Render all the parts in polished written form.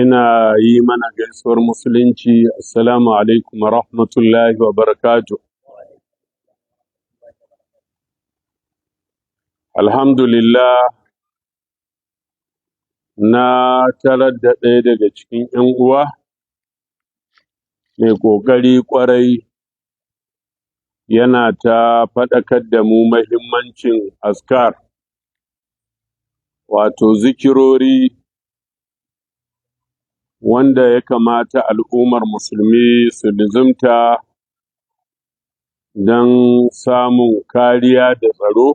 ina yi mana gaisuwar musulunci. Assalamu alaikum wa rahmatullahi wa barakatuh. Alhamdulillah, na tarar da ɗaya daga cikin ‘yan uwa mai ƙoƙari ƙwarai, yana ta faɗakar da mu mahimmancin askar, wato zikirori wanda ya kamata al'ummar musulmi su lizimta don samun kariya da tsaro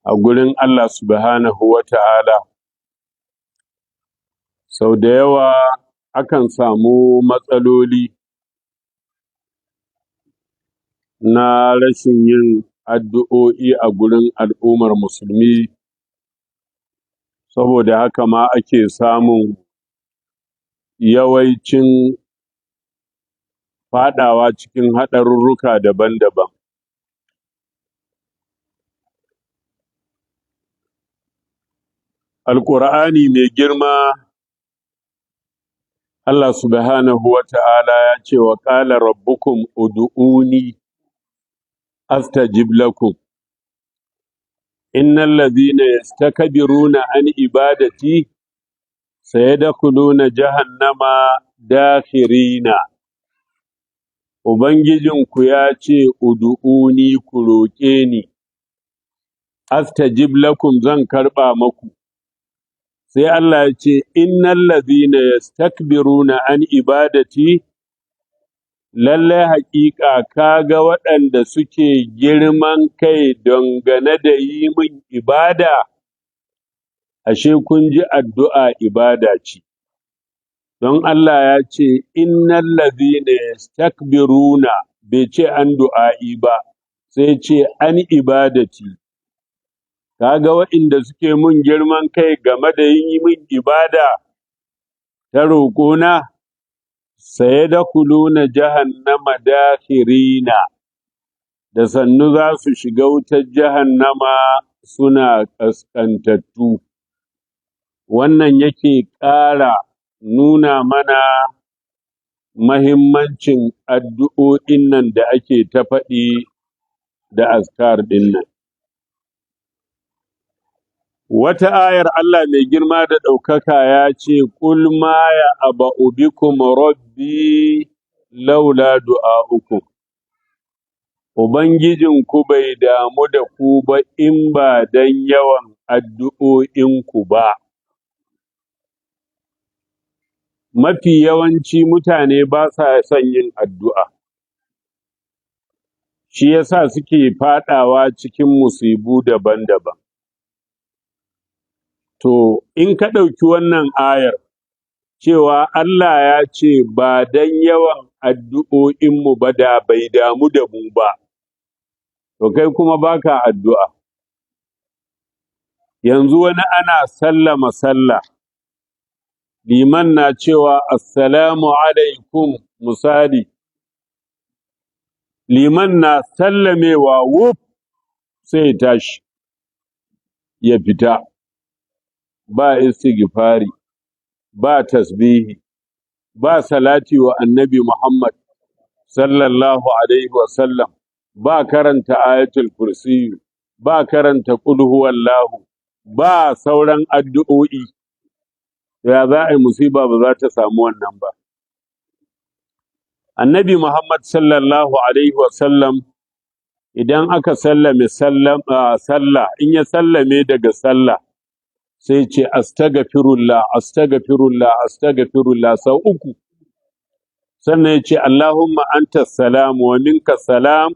a gurin Allah subhanahu wa ta'ala. Sau da yawa akan samu matsaloli na rashin yin addu'o'i a gurin al'ummar musulmi, saboda haka ma ake samun yawancin faɗawa cikin haɗarurruka daban-daban. Alƙur'ani mai girma, Allah subhanahu wa ta'ala ya ce wa ƙala rabbukum ud'uni astajib lakum innal ladhina yastakbiruna an ibadati sayadkhuluna jahannama dakhirina. Ubangijinku ya ce ud'uni, ku roƙe ni, astajib lakum, zan karɓa maku. Sai Allah ya ce innal ladhina yastakbiruna an ibadati, lallai haƙiƙa kaga waɗanda suke girman kai dangane da yi min ibada. Ashe kun ji addu'a ibada ce, don Allah ya ce innal ladhina yastakbiruna, bai ce an du'a'i ba, sai ce an ibadati. Kaga waɗanda suke mun girman kai game da yi min ibada ta roƙona, sayadkhuluna jahannama dakhirina, da sannu za su shiga wutar jahannama suna ƙasƙantattu. Wannan yake ƙara nuna mana mahimmancin addu'o'in nan da ake ta faɗi da azkar ɗin nan. Wata ayar Allah mai girma da ɗaukaka ya ce, Qul ma ya'ba'u bikum rabbi laula du'a'ukum. Ubangijinku bai damu da ku ba in ba don yawan addu'o'inku ba. Mafi yawanci mutane ba sa son yin addu'a, shi yasa suke faɗawa cikin musibu daban-daban. To, in ka ɗauki wannan ayar, cewa Allah ya ce ba don yawan addu'o'inmu ba da bai damu da mu ba, to kai kuma baka addu'a. Yanzu wani ana sallama sallah, liman na cewa assalamu alaikum misali, liman na sallamewa wuf sai ya tashi ya fita. Ba istighfari, ba tasbihi, ba salati wa annabi Muhammad sallallahu alaihi wasallam, ba karanta ayatul kursi, ba karanta qul huwallahu, ba sauran addu'o'i. Ya za a yi musiba ba za ta samu wannan ba. Annabi Muhammad sallallahu alaihi wasallam, idan aka sallame sallah, in ya sallame daga sallah, sai ce astaghfirullah, astaghfirullah, astaghfirullah sau uku. Sannan ya ce Allahumma anta salam wa minka salam,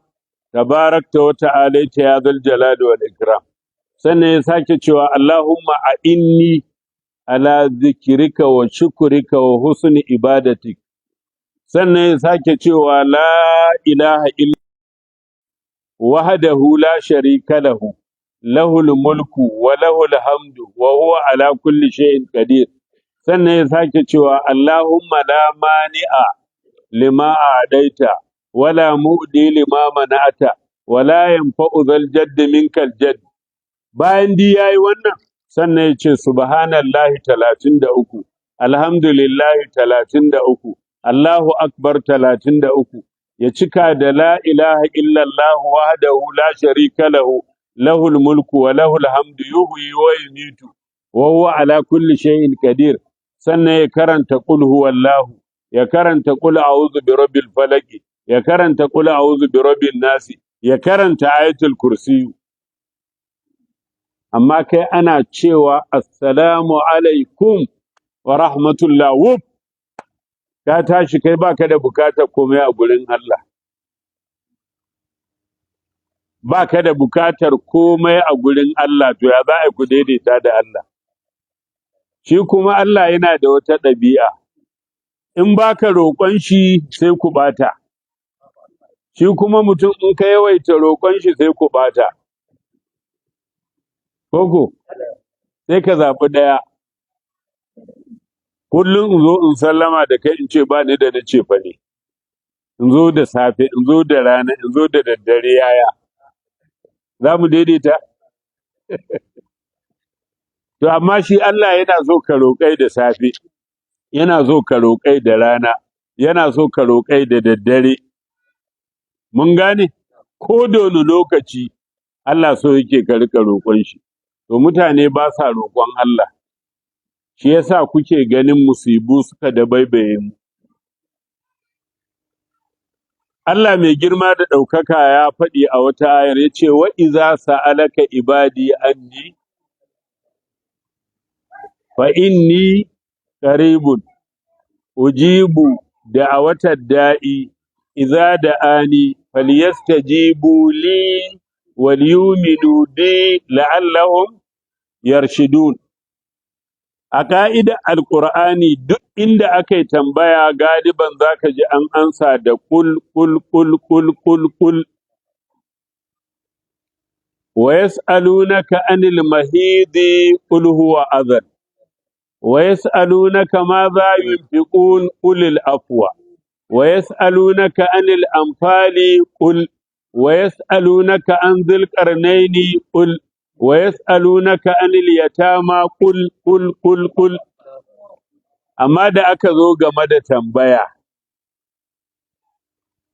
tabarakta wa ta'alaita ya zal jalali wal ikram. Sannan ya sake cewa Allahumma a'inni ala zikrika wa shukrika wa husni ibadatik. Sannan ya sake cewa la ilaha illa wahdahu la sharika lahu, lahul mulku wa lahul hamdu wa huwa ala kulli shay'in qadir. Sannan ya sake cewa Allahumma la mani'a lima a'daita wala mu'di lima mana'ata wala yanfa'u dhal jadd minkal jadd. Bayan di yayi wannan, sannan ya ce subhanallahi 33, alhamdulillahi 33, Allahu akbar 33, ya cika da la ilaha illallah wahdahu la sharika lahu lahul mulku wa lahul hamdu yuhyi wa yumiitu wa huwa ala kulli shay'in qadir, sannan ya karanta qul huwallahu, ya karanta qul a'udhu bi rabbil falaq, ya karanta qul a'udhu bi rabbin nas, ya karanta ayatul kursi. Amma kai ana cewa assalamu alaikum wa rahmatullah wuf, ka tashi kai baka da bukatar komai a gurin Allah, baka da bukatar komai a gurin Allah, to ya za a ku daidaita da Allah? Shi kuma Allah yana da wata ɗabi'a, in baka roƙon shi sai ku ɓata, shi kuma mutum in ka yawaita roƙon shi sai ku ɓata. Koko, sai ka zaɓi ɗaya, kullum in zo in sallama da kai in ce ba ni da na ce fa ne, in zo da safe, in zo da rana, in zo da daddare, yaya za mu daidaita? To amma shi Allah yana so ka roƙai da safe, yana so ka roƙai da rana, yana so ka roƙai da daddare. Mun gane? Ko da wani lokaci Allah so yake ka riƙa roƙon shi. To mutane ba sa roƙon Allah, shi yasa kuke ganin musibu suka dabaibaye mu. Allah mai girma da ɗaukaka ya faɗi a wata ayar, ya ce wa iza sa'alaka ibadi anni fa inni qaribun ujibu da'awatad da'i idza da'ani falyastajibu li walyuminu bi la'allahum yarshidun. A ƙa'idar Alƙur'ani duk inda aka yi tambaya galiban za ka ji an ansa da ƙul, ƙul, ƙul, ƙul, ƙul, ƙul. Wa yas'alunaka anil mahidi ƙul huwa adhan. Wa yas'alunaka ma za yunfiqun qulil afwa. Wa yas'alunaka anil anfali ƙul. Wa yas'alunaka an dhil qarnaini ƙul. Wa yas'alunaka anil yatama qul qul qul qul. Amma da aka zo game da tambaya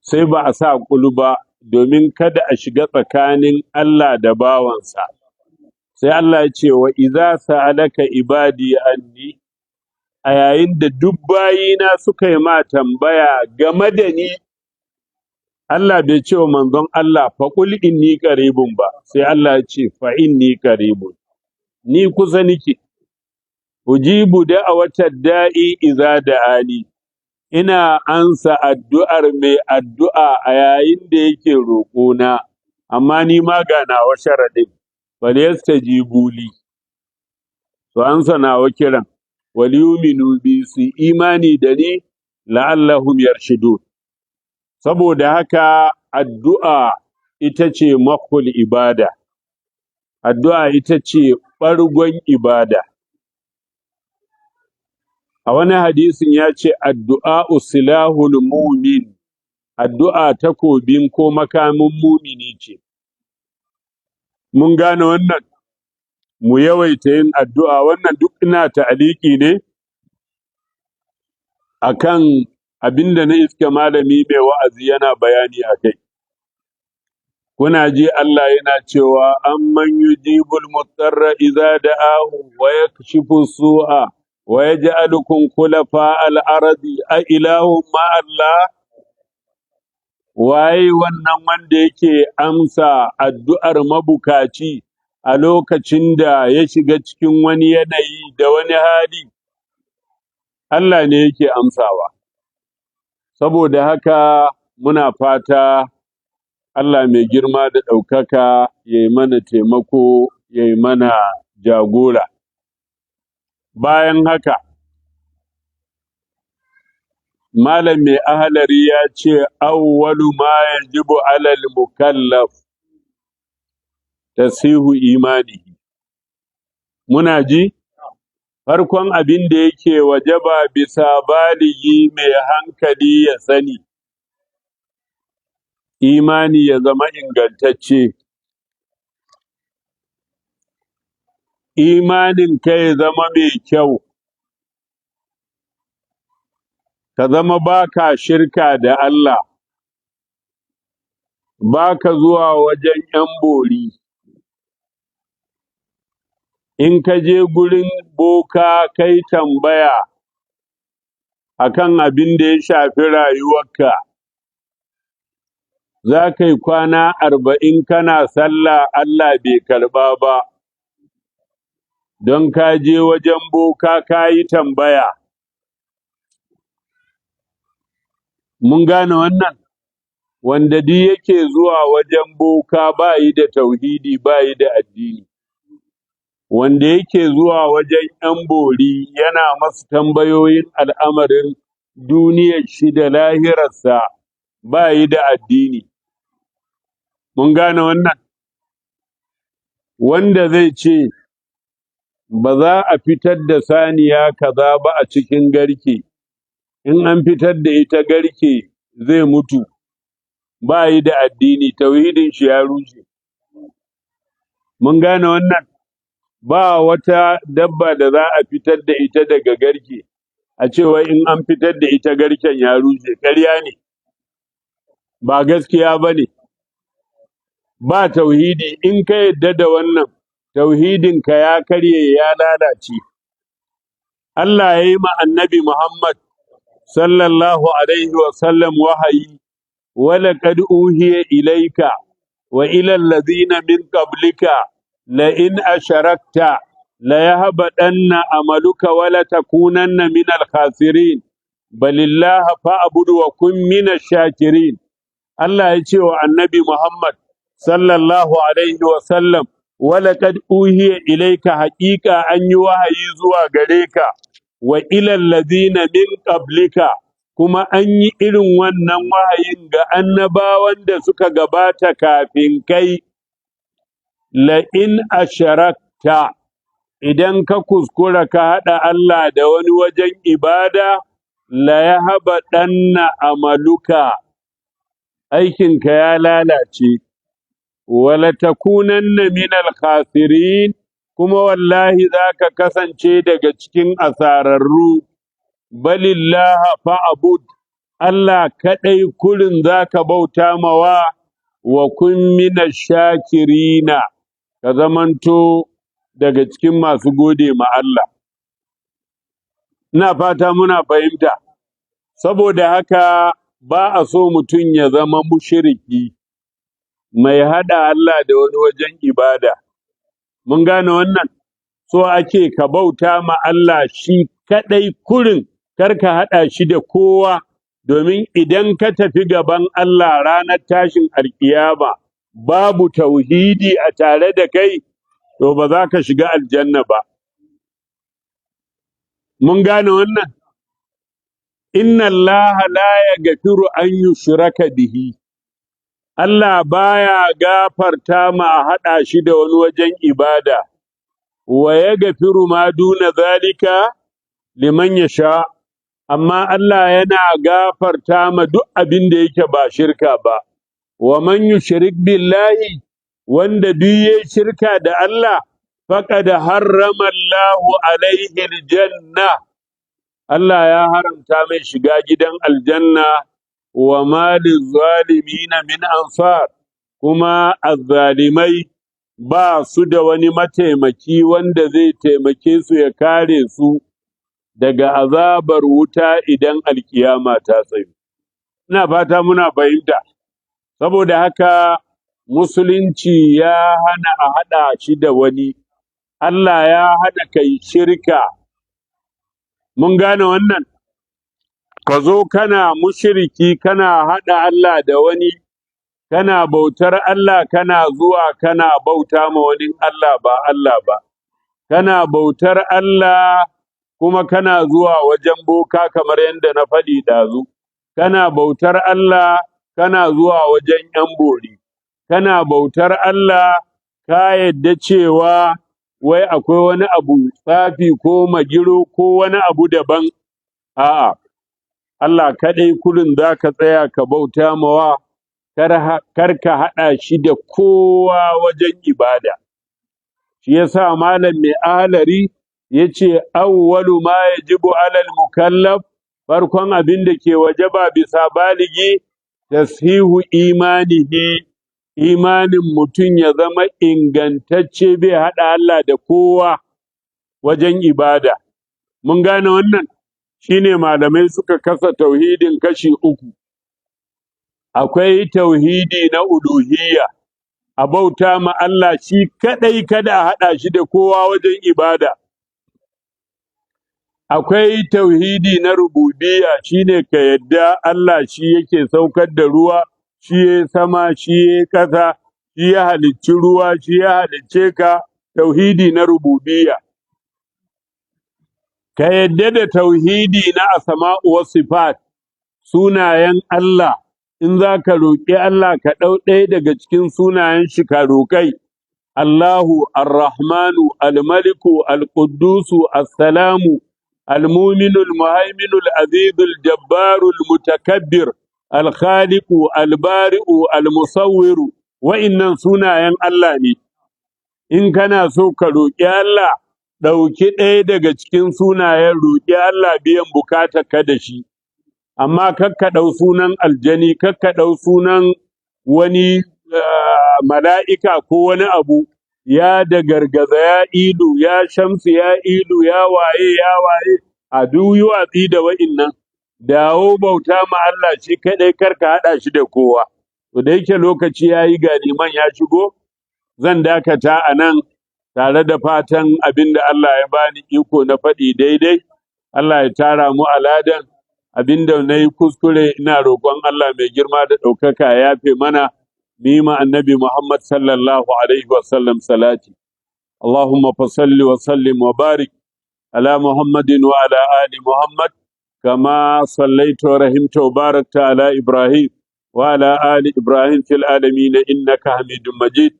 sai ba a sa qul ba, domin kada a shiga tsakanin Allah da bawansa. Sai Allah ya ce wa idza sa'alaka ibadi anni, a yayin da duk bayina suka yi ma tambaya game da ni, Allah bai ce wa manzon Allah fa qul inni qaribun ba, sai Allah ya ce fa inni qaribun, ni kusa nike, ujibu da'awatad da'i idza da'ani, ina ansa addu'ar mai addu'a a yayin da yake roƙona, amma ni ma ga nawa sharaɗin, falyastajibu li, to ansa nawa kiran, walyuminu bi, su imani da ni, la'allahum yarshidun. Saboda haka addu'a ita ce makul ibada, addu'a ita ce ɓargon ibada. A wani hadisin ya ce addu'a silahul mumin, addu'a takobin ko makamin mumini ce. Mun gane wannan? Mu yawaita yin addu'a, wannan duk ina ta'aliki ne akan abinda na iske malami mai wa'azi yana bayani a kai. Kuna ji Allah yana cewa amman yujibul mutarra idza da'ahu wa yakshifu su'a wa yaj'alukum khulafa al-ardi a ilahum ma Allah, waye wannan wanda yake amsa addu'ar mabukaci a lokacin da ya shiga cikin wani yanayi da wani hali? Allah ne yake amsawa. Saboda haka muna fata Allah mai girma da ɗaukaka ya yi mana taimako, ya yi mana jagora. Bayan haka, Malam mai ahalari ya ce, awwalu ma yajibu alal mukallaf tasihu imanihi. Muna ji? Farkon abin da yake wajaba bisa baligi mai hankali ya sani, imani ya zama ingantacce. imanin ka ya zama mai kyau, ka zama baka shirka da Allah, baka zuwa wajen ‘yan bori, in ka je gurin boka kai tambaya akan abin da ya shafi rayuwarka, za ka yi kwana 40 kana sallah Allah bai karɓa ba, don ka je wajen boka ka yi tambaya. Mun gane wannan? Wanda duk yake zuwa wajen boka ba yi da tauhidi ba yi da addini. Wanda yake zuwa wajen ‘yan bori yana masu tambayoyin al'amarin duniyar shi da lahirarsa ba yi da addini. Mun gane wannan? Wanda zai ce ba za a fitar da saniya kaza ba a cikin garke, in an fitar da ita garke zai mutu, ba yi da addini, tauhidin shi ya rushe. Mun gane wannan? Ba wata dabba da za a fitar da ita daga garke, a cewa in an fitar da ita garken ya rushe, ƙarya ne, ba gaskiya ba ne. Ba tauhidi, in ka yadda da wannan, tauhidinka ya karye ya lalace. Allah ya yi ma annabi Muhammad sallallahu alaihi wasallam wahayi, walaƙad uhiya ilaika wa ilal ladhina min qablika la in asharakta la yahbadanna amaluka wa la takunanna min al khasirin balillaha fa'bud wa kun min ash-shakirin. Allah ya ce wa annabi Muhammad sallallahu alaihi wasallam, walaƙad uhiya ilaika, haƙiƙa an yi wahayi zuwa gare ka, wa ilal ladhina min qablika, kuma an yi irin wannan wahayin ga annabawan da suka gabata kafin kai. La in asharakta, idan ka kuskura ka haɗa Allah da wani wajen ibada, la yahbadanna amaluka, aikinka ya lalace, wala takunanna minal khasirin, kuma wallahi zaka kasance daga cikin asararru. Balillaha fa'bud, Allah kaɗai kurin zaka bauta mawa, wa kun minash shakirina, ka zamanto daga cikin masu gode ma Allah. Ina fata muna fahimta. Saboda haka ba a so mutum ya zama mushriki mai haɗa Allah da wani wajen ibada. Mun gane wannan? So ake ka bauta ma Allah shi kaɗai kurin, kar ka haɗa shi da kowa, domin idan ka tafi gaban Allah ranar tashin alƙiyama babu tauhidi a tare da kai, to ba za ka shiga aljanna ba. Mun gane wannan? Inna Allah la yaghfiru an yushraka bihi. Allah baya gafarta ma a haɗa shi da wani wajen ibada, wa yaghfiru ma duna zalika liman yasha, amma Allah yana gafarta ma duk abin da yake ba shirka ba. Wa man yushrik billahi, wanda duk yayi shirka da Allah, faqad harrama Allahu alaihi aljanna, Allah ya haramta mai shiga gidan aljanna, wa ma lizzalimina min ansar, kuma azzalimai ba su da wani mataimaki wanda zai taimake su ya kare su daga azabar wuta idan alkiyama ta tsayu. Ina fata muna fahimta. Saboda haka musulunci ya hana a haɗa shi da wani, Allah ya hana kai shirka. Mun gane wannan? Ka zo kana mushriki, kana haɗa Allah da wani, kana bautar Allah, kana zuwa kana bauta ma wani Allah ba Allah ba, kana bautar Allah kuma kana zuwa wajen boka kamar yadda na faɗi ɗazu, kana bautar Allah kana zuwa wajen ‘yan bori, kana bautar Allah ka yadda cewa wai akwai wani abu tsafi ko magiro ko wani abu daban. A'a, Allah kaɗai kurin za ka tsaya ka bauta mawa, kar ka haɗa shi da kowa wajen ibada. shi yasa malam mai ahlari yace awwalu ma yajibu alal mukallaf farkon abin da ke wajaba bisa baligi tashihu imanihi imanin mutum ya zama ingantacce bai haɗa Allah da kowa wajen ibada. Mun gane wannan shine malamai suka kasa tauhidin kashi uku. Akwai tauhidi na uluhiyya, a bauta ma Allah shi kaɗai kada a haɗa shi da kowa wajen ibada. Akwai tauhidi na rububiyya shine ka yadda Allah shi yake saukar da ruwa, shi ya sama, shi ya ƙasa, shi ya halicci ruwa, shi ya halicce ka, tauhidi na rububiyya. Ka yadda da tauhidi na asma'u was sifat, sunayen Allah, in za ka roƙi Allah ka ɗau ɗaya daga cikin sunayen shi ka roƙai. Allahu, Ar-Rahmanu, Al-Maliku, Al-Quddusu, As-Salamu, Al-Muminu, Al-Muhaiminu, Al-Azizu, Al-Jabbaru, Al-Mutakabbir, Al-Khaliqu, Al-Bari'u, Al-Musawwiru, wa'innan sunayen Allah ne. In kana so ka roƙi Allah, ɗauki ɗaya daga cikin sunayen roƙi Allah biyan bukatarka da shi. Amma kakka ɗau sunan aljani, kakka ɗau sunan wani mala'ika ko wani abu, ya da gargaza ya ilu, ya shamsu ya ilu, ya waye, a duyu a da wa'innan, dawo bauta ma Allah shi kaɗai karka haɗa shi da kowa. To da yake lokaci ya yi ga liman ya shigo, zan dakata a nan tare da fatan abin da Allah ya bani iko na faɗi daidai, Allah ya tara mu aladan. Abinda na yi kuskure ina roƙon Allah mai girma da ɗaukaka ya yafe mana nima annabi Muhammad sallallahu alaihi wasallam salati. Allahumma fasalli wa sallim wa barik ala Muhammadin wa ala ali Muhammad kama sallaita wa rahimta wa barakta ala Ibrahim wa ala ali Ibrahim fil alamin innaka Hamidum Majid.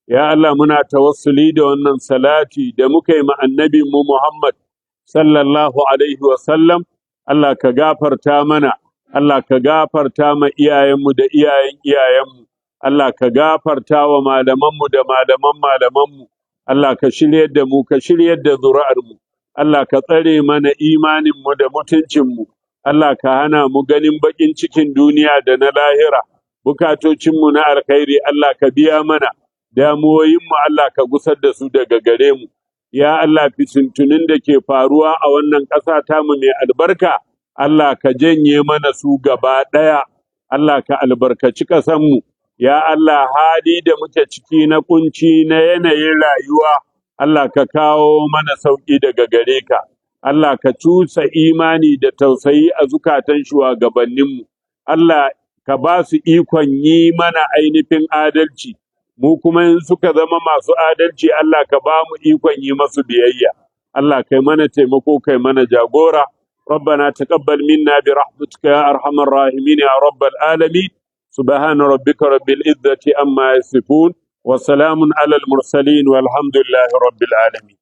Ya Allah muna tawassuli da wannan salati da muka yi ma annabi mu Muhammad sallallahu alaihi wasallam. Allah ka gafarta mana, Allah ka gafarta ma iyayenmu da iyayen iyayenmu, Allah ka gafarta wa malamanmu da malaman malamanmu, Allah ka shiryar da mu, ka shiryar da zuri'armu, Allah ka tsare mana imaninmu da mutuncinmu, Allah ka hana mu ganin baƙin cikin duniya da na lahira, bukatocinmu na alkhairi Allah ka biya mana, damuwoyinmu Allah ka gusar da su daga gare mu. Ya Allah fitintunin da ke faruwa a wannan ƙasa tamu mai albarka, Allah ka janye mana su gaba ɗaya, Allah ka albarkaci ƙasanmu, ya Allah hali da muke ciki na kunci na yanayin rayuwa, Allah ka kawo mana sauƙi daga gare ka, Allah ka cusa imani da tausayi a zukatan shugabanninmu, Allah ka ba su ikon yi mana ainihin adalci. Mu kuma in suka zama masu adalci Allah ka ba mu ikon yi masu biyayya. Allah kai mana taimako kai mana jagora. ربنا تقبل منا برحمتك يا أرحم الراحمين يا رب العالمين سبحان ربك رب العزة عما يصفون وسلام على المرسلين والحمد لله رب العالمين.